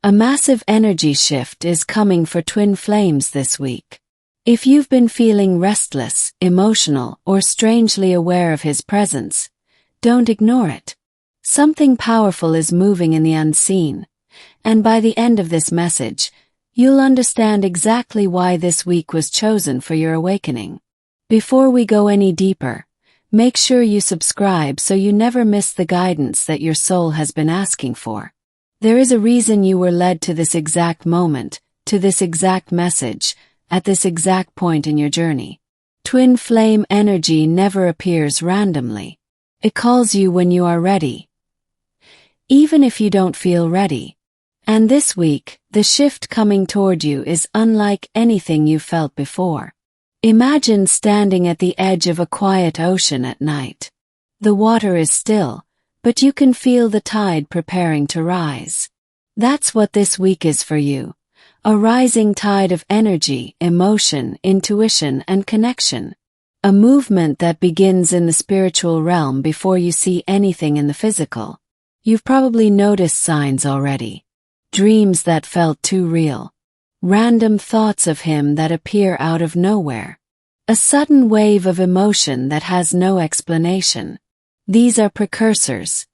A massive energy shift is coming for twin flames this week. If you've been feeling restless, emotional, or strangely aware of his presence, don't ignore it. Something powerful is moving in the unseen, and by the end of this message, you'll understand exactly why this week was chosen for your awakening. Before we go any deeper, make sure you subscribe so you never miss the guidance that your soul has been asking for. There is a reason you were led to this exact moment, to this exact message, at this exact point in your journey. Twin flame energy never appears randomly. It calls you when you are ready, even if you don't feel ready. And this week, the shift coming toward you is unlike anything you've felt before. Imagine standing at the edge of a quiet ocean at night. The water is still, but you can feel the tide preparing to rise. That's what this week is for you. A rising tide of energy, emotion, intuition, and connection. A movement that begins in the spiritual realm before you see anything in the physical. You've probably noticed signs already. Dreams that felt too real. Random thoughts of him that appear out of nowhere. A sudden wave of emotion that has no explanation. These are precursors.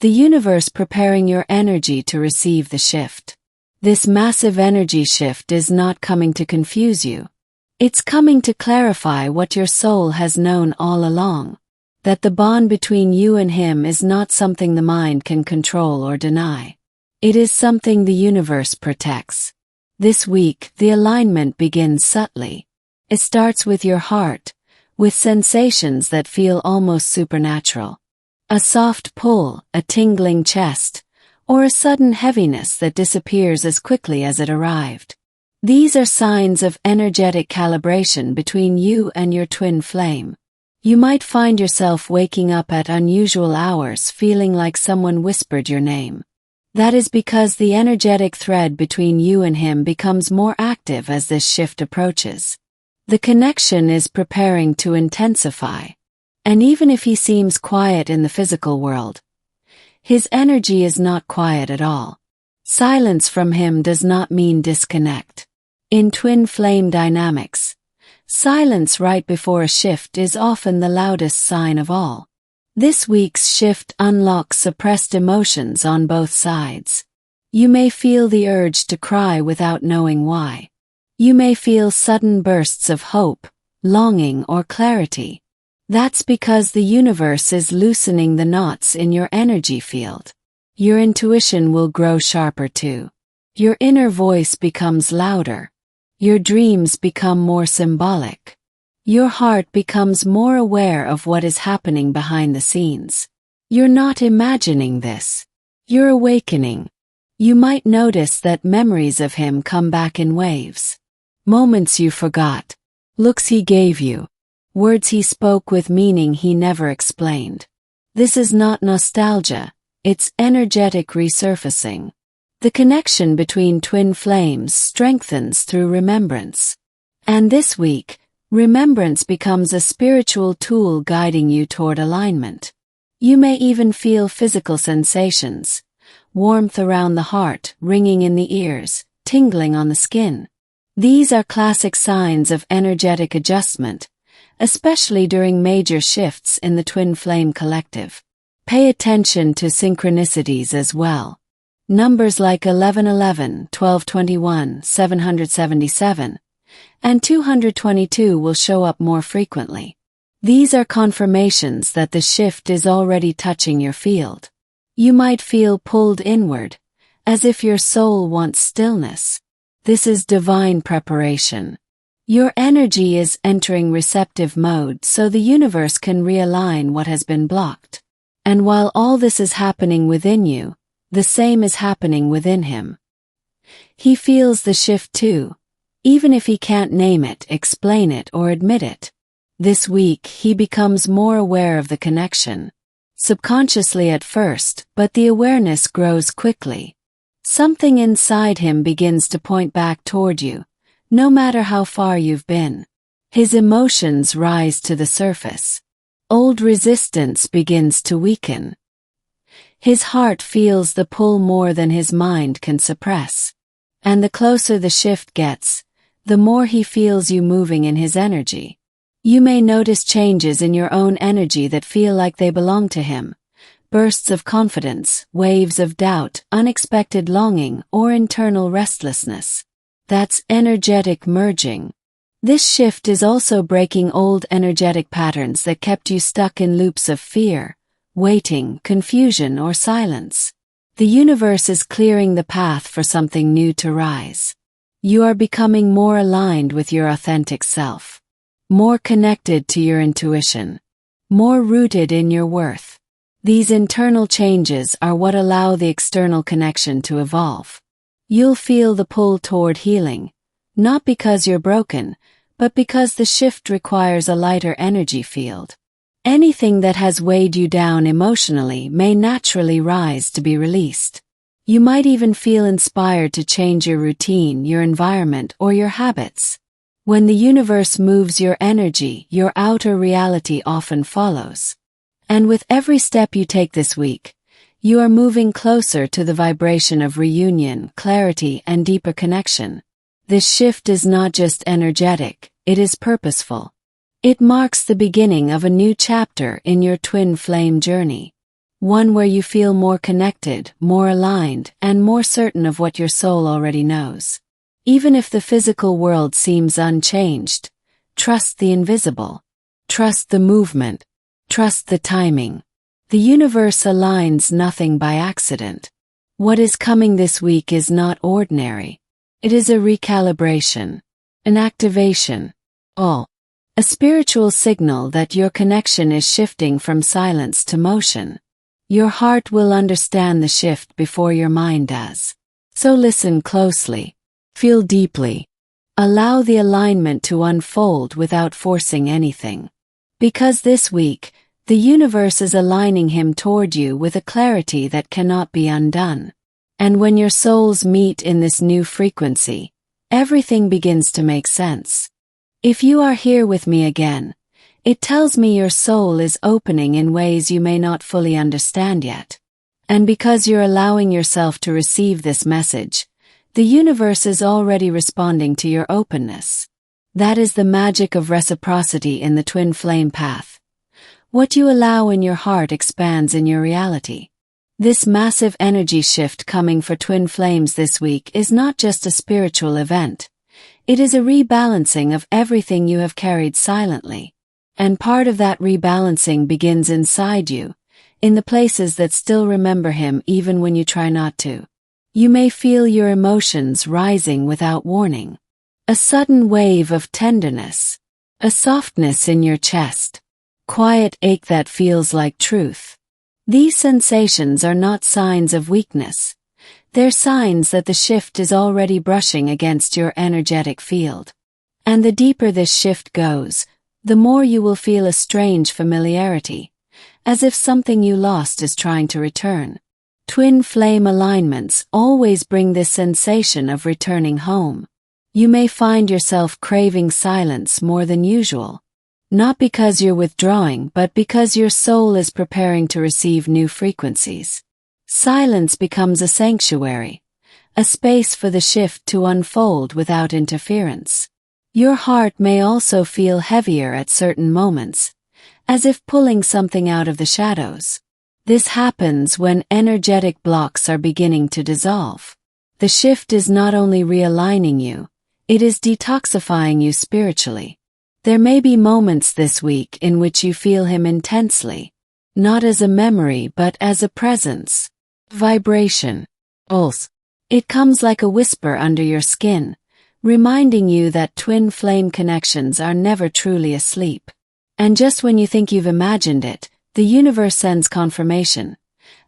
The universe preparing your energy to receive the shift. This massive energy shift is not coming to confuse you. It's coming to clarify what your soul has known all along. That the bond between you and him is not something the mind can control or deny. It is something the universe protects. This week, the alignment begins subtly. It starts with your heart, with sensations that feel almost supernatural. A soft pull, a tingling chest, or a sudden heaviness that disappears as quickly as it arrived. These are signs of energetic calibration between you and your twin flame. You might find yourself waking up at unusual hours feeling like someone whispered your name. That is because the energetic thread between you and him becomes more active as this shift approaches. The connection is preparing to intensify. And even if he seems quiet in the physical world, his energy is not quiet at all. Silence from him does not mean disconnect. In twin flame dynamics, silence right before a shift is often the loudest sign of all. This week's shift unlocks suppressed emotions on both sides. You may feel the urge to cry without knowing why. You may feel sudden bursts of hope, longing, or clarity. That's because the universe is loosening the knots in your energy field. Your intuition will grow sharper too. Your inner voice becomes louder. Your dreams become more symbolic. Your heart becomes more aware of what is happening behind the scenes. You're not imagining this. You're awakening. You might notice that memories of him come back in waves. Moments you forgot. Looks he gave you. Words he spoke with meaning he never explained. This is not nostalgia, it's energetic resurfacing. The connection between twin flames strengthens through remembrance. And this week, remembrance becomes a spiritual tool guiding you toward alignment. You may even feel physical sensations, warmth around the heart, ringing in the ears, tingling on the skin. These are classic signs of energetic adjustment, especially during major shifts in the twin flame collective. Pay attention to synchronicities as well. Numbers like 1111, 1221, 777, and 222 will show up more frequently. These are confirmations that the shift is already touching your field. You might feel pulled inward, as if your soul wants stillness. This is divine preparation. Your energy is entering receptive mode so the universe can realign what has been blocked. And while all this is happening within you, the same is happening within him. He feels the shift too, even if he can't name it, explain it, or admit it. This week he becomes more aware of the connection. Subconsciously at first, but the awareness grows quickly. Something inside him begins to point back toward you, no matter how far you've been. His emotions rise to the surface. Old resistance begins to weaken. His heart feels the pull more than his mind can suppress. And the closer the shift gets, the more he feels you moving in his energy. You may notice changes in your own energy that feel like they belong to him. Bursts of confidence, waves of doubt, unexpected longing, or internal restlessness. That's energetic merging. This shift is also breaking old energetic patterns that kept you stuck in loops of fear, waiting, confusion, or silence. The universe is clearing the path for something new to rise. You are becoming more aligned with your authentic self, more connected to your intuition, more rooted in your worth. These internal changes are what allow the external connection to evolve. You'll feel the pull toward healing, not because you're broken, but because the shift requires a lighter energy field. Anything that has weighed you down emotionally may naturally rise to be released. You might even feel inspired to change your routine, your environment, or your habits. When the universe moves your energy, your outer reality often follows. And with every step you take this week, you are moving closer to the vibration of reunion, clarity, and deeper connection. This shift is not just energetic, it is purposeful. It marks the beginning of a new chapter in your twin flame journey. One where you feel more connected, more aligned, and more certain of what your soul already knows. Even if the physical world seems unchanged, trust the invisible. Trust the movement. Trust the timing. The universe aligns nothing by accident. What is coming this week is not ordinary. It is a recalibration, an activation, a spiritual signal that your connection is shifting from silence to motion. Your heart will understand the shift before your mind does. So listen closely. Feel deeply. Allow the alignment to unfold without forcing anything. Because this week, the universe is aligning him toward you with a clarity that cannot be undone. And when your souls meet in this new frequency, everything begins to make sense. If you are here with me again, it tells me your soul is opening in ways you may not fully understand yet. And because you're allowing yourself to receive this message, the universe is already responding to your openness. That is the magic of reciprocity in the twin flame path. What you allow in your heart expands in your reality. This massive energy shift coming for twin flames this week is not just a spiritual event. It is a rebalancing of everything you have carried silently. And part of that rebalancing begins inside you, in the places that still remember him even when you try not to. You may feel your emotions rising without warning. A sudden wave of tenderness. A softness in your chest. Quiet ache that feels like truth. These sensations are not signs of weakness. They're signs that the shift is already brushing against your energetic field. And the deeper this shift goes, the more you will feel a strange familiarity, as if something you lost is trying to return. Twin flame alignments always bring this sensation of returning home. You may find yourself craving silence more than usual. Not because you're withdrawing, but because your soul is preparing to receive new frequencies. Silence becomes a sanctuary, a space for the shift to unfold without interference. Your heart may also feel heavier at certain moments, as if pulling something out of the shadows. This happens when energetic blocks are beginning to dissolve. The shift is not only realigning you, it is detoxifying you spiritually. There may be moments this week in which you feel him intensely, not as a memory but as a presence. Vibration. Pulse. It comes like a whisper under your skin, reminding you that twin flame connections are never truly asleep. And just when you think you've imagined it, the universe sends confirmation.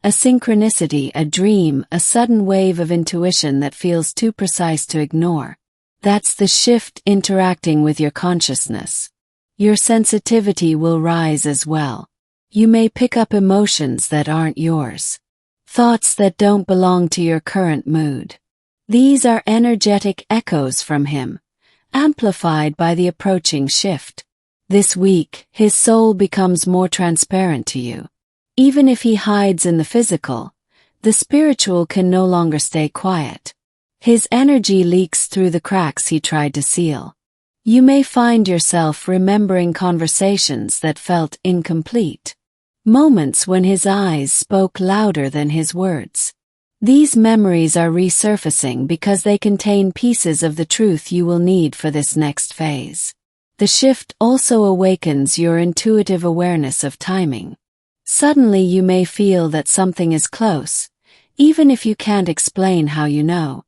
A synchronicity, a dream, a sudden wave of intuition that feels too precise to ignore. That's the shift interacting with your consciousness. Your sensitivity will rise as well. You may pick up emotions that aren't yours. Thoughts that don't belong to your current mood. These are energetic echoes from him, amplified by the approaching shift. This week, his soul becomes more transparent to you. Even if he hides in the physical, the spiritual can no longer stay quiet. His energy leaks through the cracks he tried to seal. You may find yourself remembering conversations that felt incomplete. Moments when his eyes spoke louder than his words. These memories are resurfacing because they contain pieces of the truth you will need for this next phase. The shift also awakens your intuitive awareness of timing. Suddenly you may feel that something is close, even if you can't explain how you know.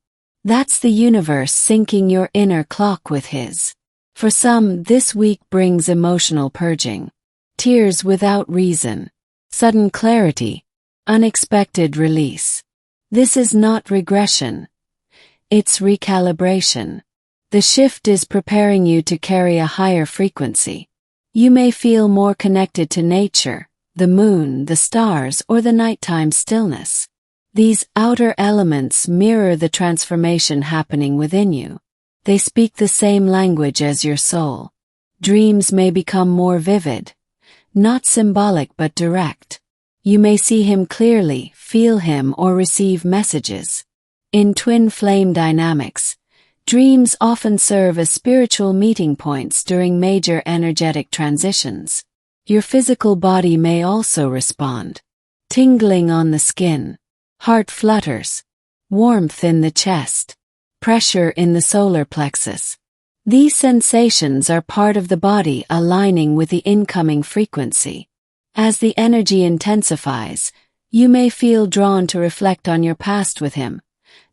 That's the universe syncing your inner clock with his. For some, this week brings emotional purging. Tears without reason. Sudden clarity. Unexpected release. This is not regression. It's recalibration. The shift is preparing you to carry a higher frequency. You may feel more connected to nature, the moon, the stars, or the nighttime stillness. These outer elements mirror the transformation happening within you. They speak the same language as your soul. Dreams may become more vivid, not symbolic but direct. You may see him clearly, feel him, or receive messages. In twin flame dynamics, dreams often serve as spiritual meeting points during major energetic transitions. Your physical body may also respond. Tingling on the skin, heart flutters, warmth in the chest, pressure in the solar plexus. These sensations are part of the body aligning with the incoming frequency. As the energy intensifies, you may feel drawn to reflect on your past with him,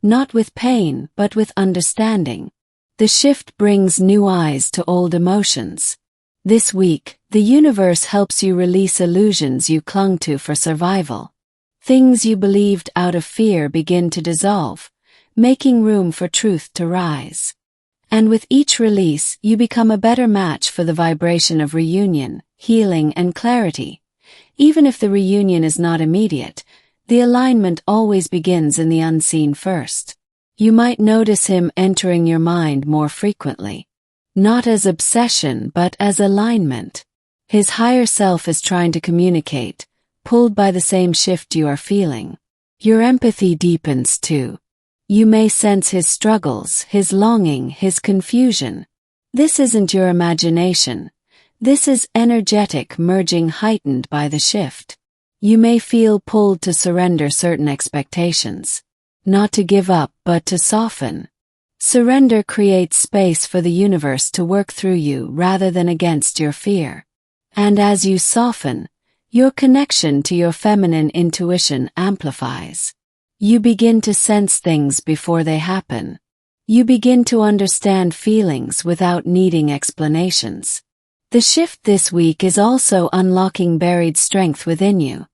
not with pain but with understanding. The shift brings new eyes to old emotions. This week, the universe helps you release illusions you clung to for survival. Things you believed out of fear begin to dissolve, making room for truth to rise. And with each release, you become a better match for the vibration of reunion, healing, and clarity. Even if the reunion is not immediate, the alignment always begins in the unseen first. You might notice him entering your mind more frequently. Not as obsession, but as alignment. His higher self is trying to communicate, pulled by the same shift you are feeling. Your empathy deepens too. You may sense his struggles, his longing, his confusion. This isn't your imagination. This is energetic merging heightened by the shift. You may feel pulled to surrender certain expectations. Not to give up, but to soften. Surrender creates space for the universe to work through you rather than against your fear. And as you soften, your connection to your feminine intuition amplifies. You begin to sense things before they happen. You begin to understand feelings without needing explanations. The shift this week is also unlocking buried strength within you.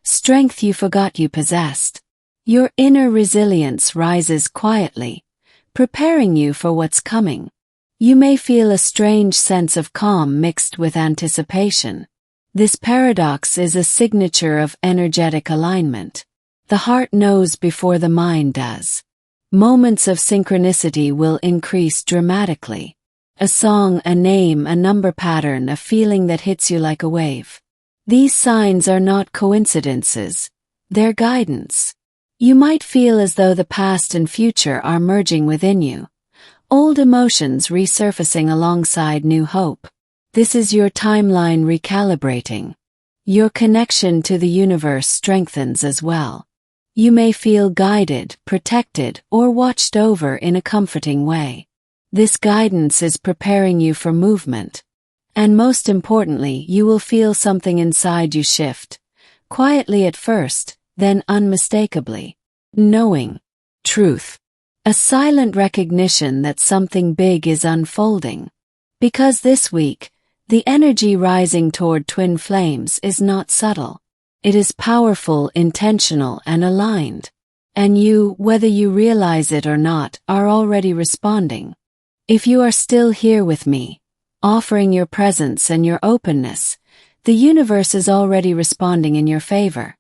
Strength you forgot you possessed. Your inner resilience rises quietly, preparing you for what's coming. You may feel a strange sense of calm mixed with anticipation. This paradox is a signature of energetic alignment. The heart knows before the mind does. Moments of synchronicity will increase dramatically. A song, a name, a number pattern, a feeling that hits you like a wave. These signs are not coincidences. They're guidance. You might feel as though the past and future are merging within you. Old emotions resurfacing alongside new hope. This is your timeline recalibrating. Your connection to the universe strengthens as well. You may feel guided, protected, or watched over in a comforting way. This guidance is preparing you for movement. And most importantly, you will feel something inside you shift. Quietly at first, then unmistakably. Knowing. Truth. A silent recognition that something big is unfolding. Because this week, the energy rising toward twin flames is not subtle. It is powerful, intentional, and aligned. And you, whether you realize it or not, are already responding. If you are still here with me, offering your presence and your openness, the universe is already responding in your favor.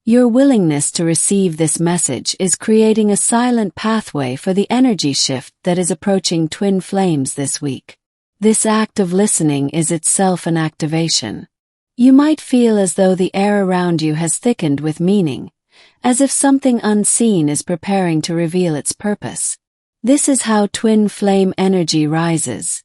Your willingness to receive this message is creating a silent pathway for the energy shift that is approaching twin flames this week. This act of listening is itself an activation. You might feel as though the air around you has thickened with meaning, as if something unseen is preparing to reveal its purpose. This is how twin flame energy rises,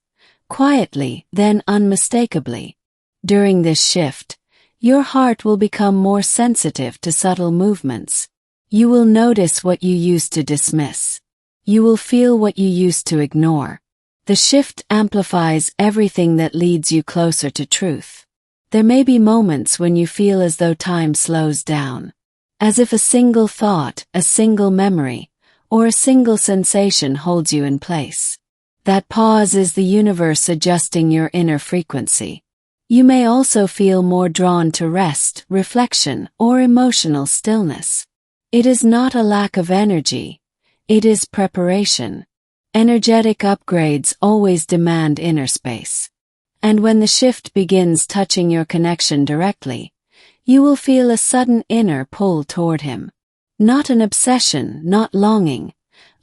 quietly, then unmistakably. During this shift, your heart will become more sensitive to subtle movements. You will notice what you used to dismiss. You will feel what you used to ignore. The shift amplifies everything that leads you closer to truth. There may be moments when you feel as though time slows down, as if a single thought, a single memory, or a single sensation holds you in place. That pause is the universe adjusting your inner frequency. You may also feel more drawn to rest, reflection, or emotional stillness. It is not a lack of energy. It is preparation. Energetic upgrades always demand inner space. And when the shift begins touching your connection directly, you will feel a sudden inner pull toward him. Not an obsession, not longing,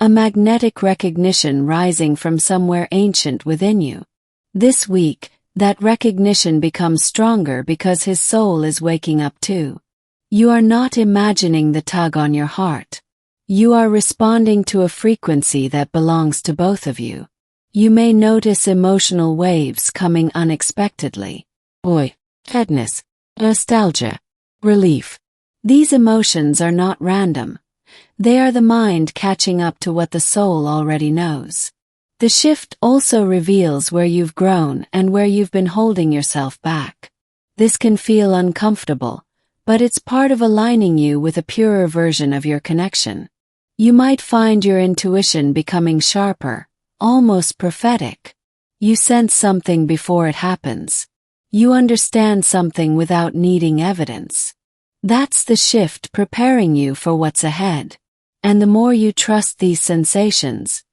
a magnetic recognition rising from somewhere ancient within you. This week, that recognition becomes stronger because his soul is waking up too. You are not imagining the tug on your heart. You are responding to a frequency that belongs to both of you. You may notice emotional waves coming unexpectedly. Joy, sadness, nostalgia, relief. These emotions are not random. They are the mind catching up to what the soul already knows. The shift also reveals where you've grown and where you've been holding yourself back. This can feel uncomfortable, but it's part of aligning you with a purer version of your connection. You might find your intuition becoming sharper, almost prophetic. You sense something before it happens. You understand something without needing evidence. That's the shift preparing you for what's ahead. And the more you trust these sensations,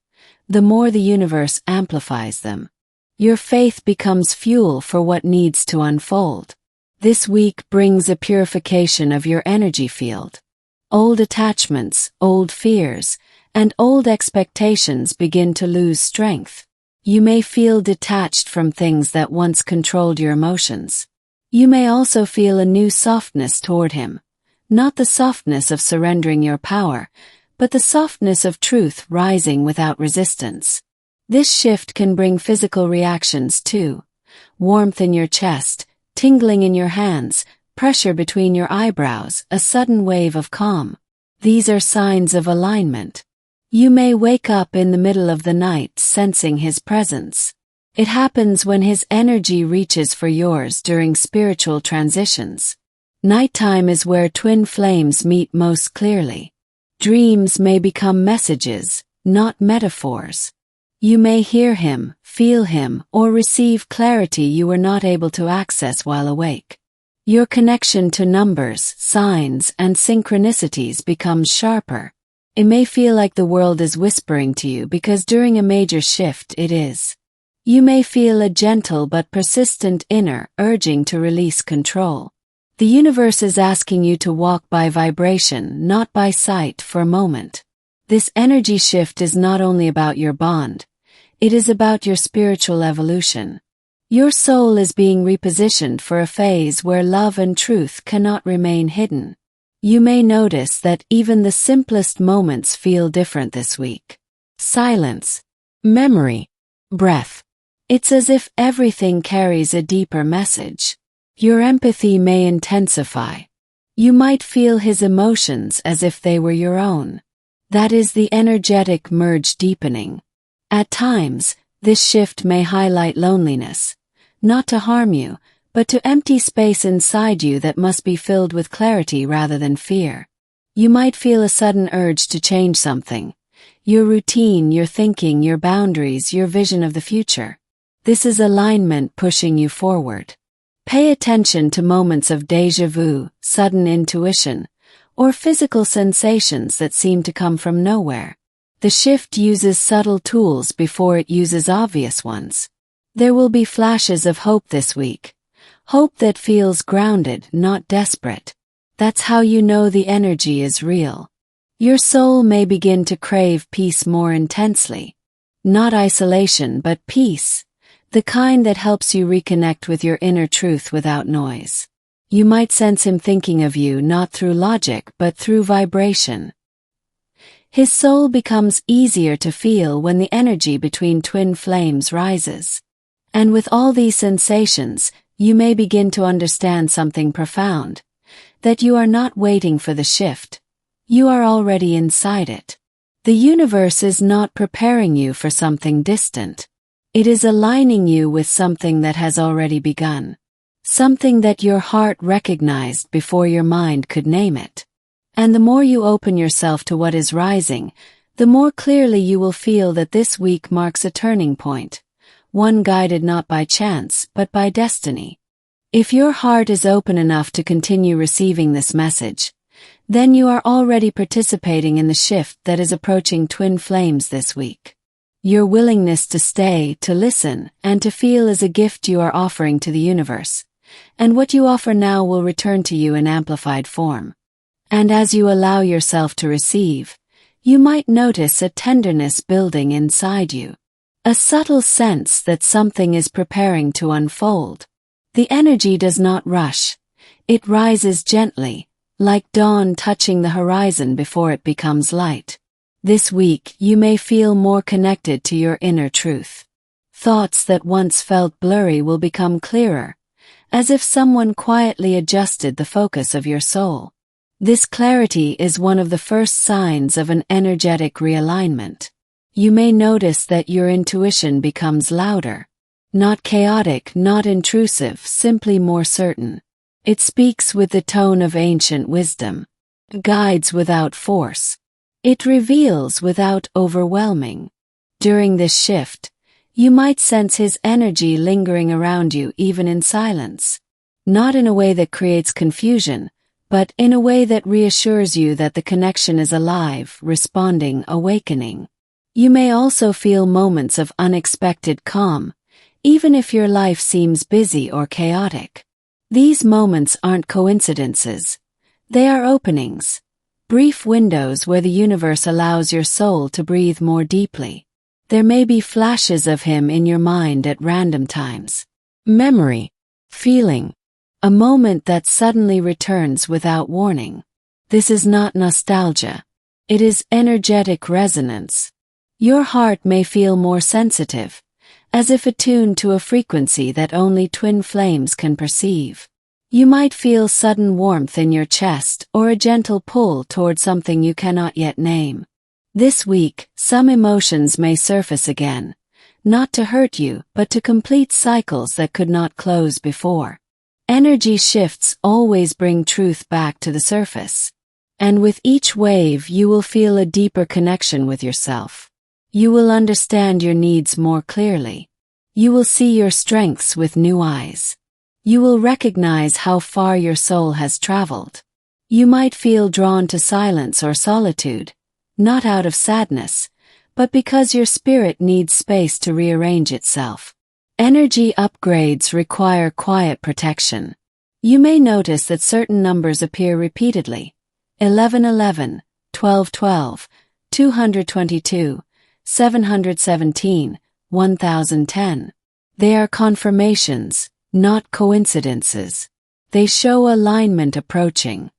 the more the universe amplifies them. Your faith becomes fuel for what needs to unfold. This week brings a purification of your energy field. Old attachments, old fears, and old expectations begin to lose strength. You may feel detached from things that once controlled your emotions. You may also feel a new softness toward him. Not the softness of surrendering your power, but the softness of truth rising without resistance. This shift can bring physical reactions too. Warmth in your chest, tingling in your hands, pressure between your eyebrows, a sudden wave of calm. These are signs of alignment. You may wake up in the middle of the night sensing his presence. It happens when his energy reaches for yours during spiritual transitions. Nighttime is where twin flames meet most clearly. Dreams may become messages, not metaphors. You may hear him, feel him, or receive clarity you were not able to access while awake. Your connection to numbers, signs, and synchronicities becomes sharper. It may feel like the world is whispering to you because during a major shift it is. You may feel a gentle but persistent inner urging to release control. The universe is asking you to walk by vibration, not by sight, for a moment. This energy shift is not only about your bond, it is about your spiritual evolution. Your soul is being repositioned for a phase where love and truth cannot remain hidden. You may notice that even the simplest moments feel different this week. Silence, memory, breath. It's as if everything carries a deeper message. Your empathy may intensify. You might feel his emotions as if they were your own. That is the energetic merge deepening. At times, this shift may highlight loneliness, not to harm you, but to empty space inside you that must be filled with clarity rather than fear. You might feel a sudden urge to change something. Your routine, your thinking, your boundaries, your vision of the future. This is alignment pushing you forward. Pay attention to moments of déjà vu, sudden intuition, or physical sensations that seem to come from nowhere. The shift uses subtle tools before it uses obvious ones. There will be flashes of hope this week. Hope that feels grounded, not desperate. That's how you know the energy is real. Your soul may begin to crave peace more intensely. Not isolation, but peace. the kind that helps you reconnect with your inner truth without noise. You might sense him thinking of you not through logic but through vibration. His soul becomes easier to feel when the energy between twin flames rises. And with all these sensations, you may begin to understand something profound, that you are not waiting for the shift. You are already inside it. The universe is not preparing you for something distant. It is aligning you with something that has already begun. Something that your heart recognized before your mind could name it. And the more you open yourself to what is rising, the more clearly you will feel that this week marks a turning point, one guided not by chance but by destiny. If your heart is open enough to continue receiving this message, then you are already participating in the shift that is approaching twin flames this week. Your willingness to stay, to listen, and to feel is a gift you are offering to the universe, and what you offer now will return to you in amplified form. And as you allow yourself to receive, you might notice a tenderness building inside you. A subtle sense that something is preparing to unfold. The energy does not rush. It rises gently, like dawn touching the horizon before it becomes light. This week you may feel more connected to your inner truth. Thoughts that once felt blurry will become clearer, as if someone quietly adjusted the focus of your soul. This clarity is one of the first signs of an energetic realignment. You may notice that your intuition becomes louder. Not chaotic, not intrusive, simply more certain. It speaks with the tone of ancient wisdom. Guides without force. It reveals without overwhelming. During this shift, you might sense his energy lingering around you even in silence. Not in a way that creates confusion, but in a way that reassures you that the connection is alive, responding, awakening. You may also feel moments of unexpected calm, even if your life seems busy or chaotic. These moments aren't coincidences. They are openings, brief windows where the universe allows your soul to breathe more deeply. There may be flashes of him in your mind at random times. Memory, feeling, a moment that suddenly returns without warning. This is not nostalgia. It is energetic resonance. Your heart may feel more sensitive, as if attuned to a frequency that only twin flames can perceive. You might feel sudden warmth in your chest or a gentle pull toward something you cannot yet name. This week, some emotions may surface again, not to hurt you but to complete cycles that could not close before. Energy shifts always bring truth back to the surface. And with each wave you will feel a deeper connection with yourself. You will understand your needs more clearly. You will see your strengths with new eyes. You will recognize how far your soul has traveled. You might feel drawn to silence or solitude, not out of sadness, but because your spirit needs space to rearrange itself. Energy upgrades require quiet protection. You may notice that certain numbers appear repeatedly. 1111, 1212, 222, 717, 1010. They are confirmations, not coincidences. They show alignment approaching.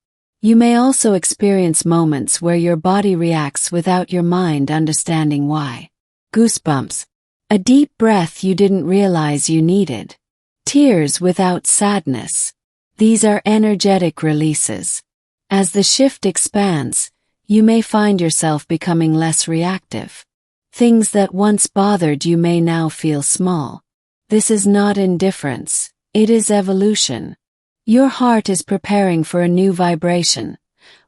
You may also experience moments where your body reacts without your mind understanding why. Goosebumps. A deep breath you didn't realize you needed. Tears without sadness. These are energetic releases. As the shift expands, you may find yourself becoming less reactive. Things that once bothered you may now feel small. This is not indifference, it is evolution. Your heart is preparing for a new vibration,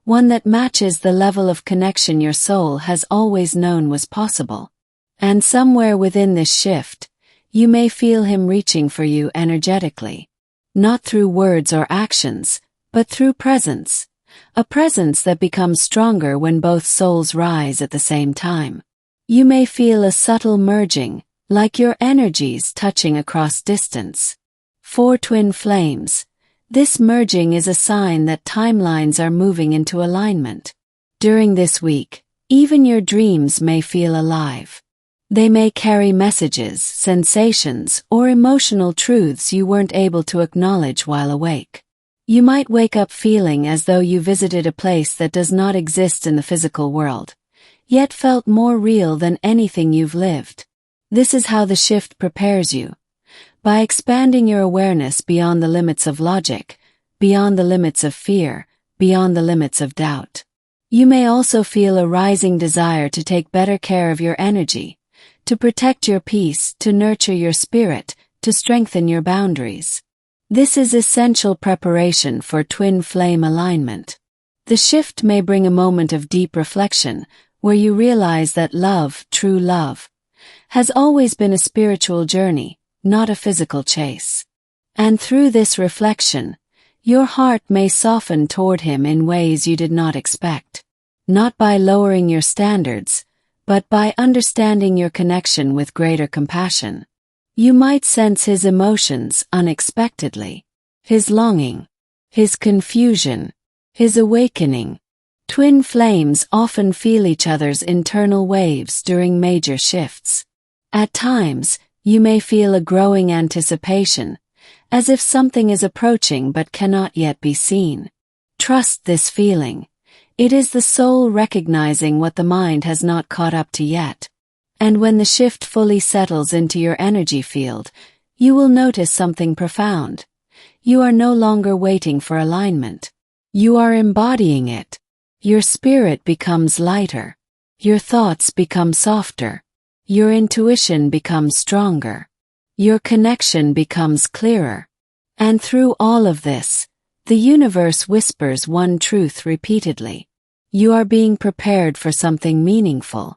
one that matches the level of connection your soul has always known was possible. And somewhere within this shift, you may feel him reaching for you energetically. Not through words or actions, but through presence. A presence that becomes stronger when both souls rise at the same time. You may feel a subtle merging, like your energies touching across distance. For twin flames, this merging is a sign that timelines are moving into alignment. During this week, even your dreams may feel alive. They may carry messages, sensations, or emotional truths you weren't able to acknowledge while awake. You might wake up feeling as though you visited a place that does not exist in the physical world, yet felt more real than anything you've lived. This is how the shift prepares you. By expanding your awareness beyond the limits of logic, beyond the limits of fear, beyond the limits of doubt. You may also feel a rising desire to take better care of your energy, to protect your peace, to nurture your spirit, to strengthen your boundaries. This is essential preparation for twin flame alignment. The shift may bring a moment of deep reflection, where you realize that love, true love, has always been a spiritual journey, not a physical chase. And through this reflection, your heart may soften toward him in ways you did not expect. Not by lowering your standards, but by understanding your connection with greater compassion. You might sense his emotions unexpectedly, his longing, his confusion, his awakening. Twin flames often feel each other's internal waves during major shifts. At times, you may feel a growing anticipation, as if something is approaching but cannot yet be seen. Trust this feeling. It is the soul recognizing what the mind has not caught up to yet. And when the shift fully settles into your energy field, you will notice something profound. You are no longer waiting for alignment. You are embodying it. Your spirit becomes lighter. Your thoughts become softer. Your intuition becomes stronger. Your connection becomes clearer. And through all of this, the universe whispers one truth repeatedly. You are being prepared for something meaningful.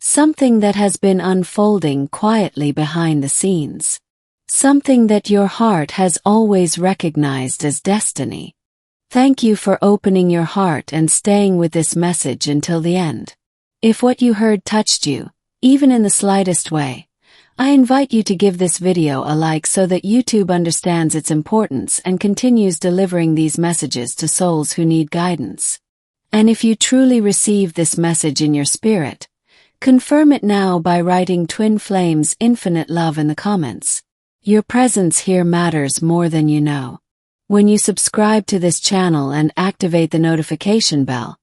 Something that has been unfolding quietly behind the scenes. Something that your heart has always recognized as destiny. Thank you for opening your heart and staying with this message until the end. If what you heard touched you, even in the slightest way, I invite you to give this video a like so that YouTube understands its importance and continues delivering these messages to souls who need guidance. And if you truly receive this message in your spirit, confirm it now by writing Twin Flames Infinite Love in the comments. Your presence here matters more than you know. When you subscribe to this channel and activate the notification bell,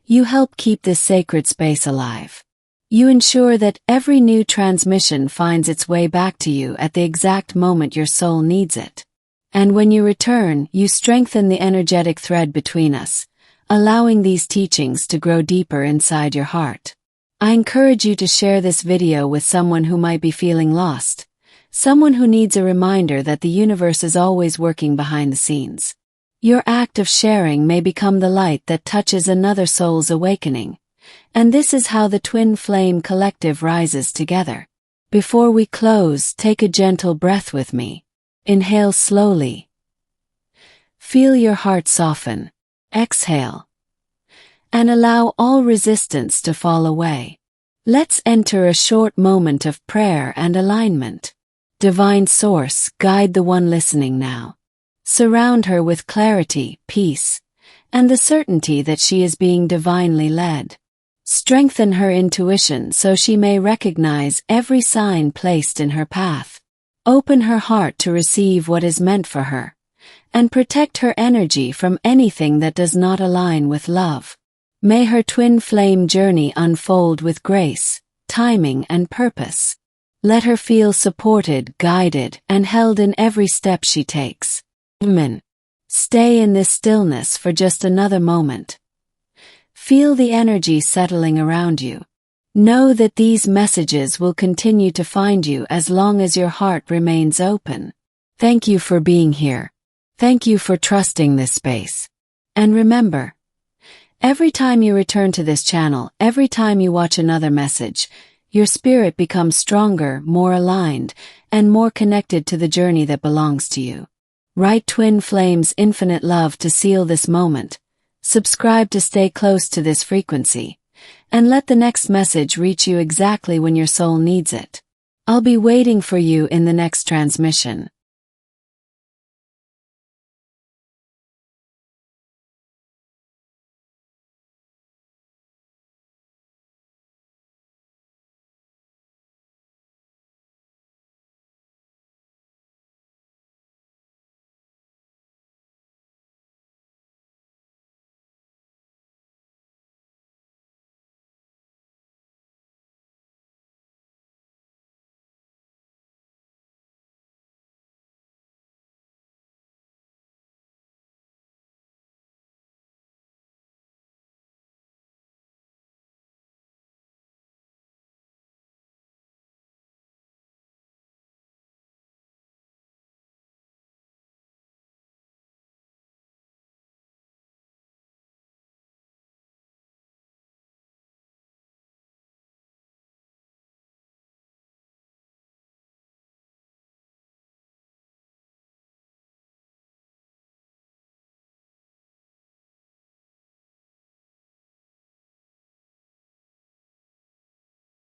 you help keep this sacred space alive. You ensure that every new transmission finds its way back to you at the exact moment your soul needs it. And when you return, you strengthen the energetic thread between us, allowing these teachings to grow deeper inside your heart. I encourage you to share this video with someone who might be feeling lost, someone who needs a reminder that the universe is always working behind the scenes. Your act of sharing may become the light that touches another soul's awakening, and this is how the Twin Flame Collective rises together. Before we close, take a gentle breath with me. Inhale slowly. Feel your heart soften. Exhale. And allow all resistance to fall away. Let's enter a short moment of prayer and alignment. Divine Source, guide the one listening now. Surround her with clarity, peace, and the certainty that she is being divinely led. Strengthen her intuition so she may recognize every sign placed in her path. Open her heart to receive what is meant for her, and protect her energy from anything that does not align with love. May her twin flame journey unfold with grace, timing, and purpose. Let her feel supported, guided, and held in every step she takes. Amen. Stay in this stillness for just another moment. Feel the energy settling around you. Know that these messages will continue to find you as long as your heart remains open. Thank you for being here. Thank you for trusting this space. And remember, every time you return to this channel, every time you watch another message, your spirit becomes stronger, more aligned, and more connected to the journey that belongs to you. Write Twin Flames Infinite Love to seal this moment. Subscribe to stay close to this frequency, and let the next message reach you exactly when your soul needs it. I'll be waiting for you in the next transmission.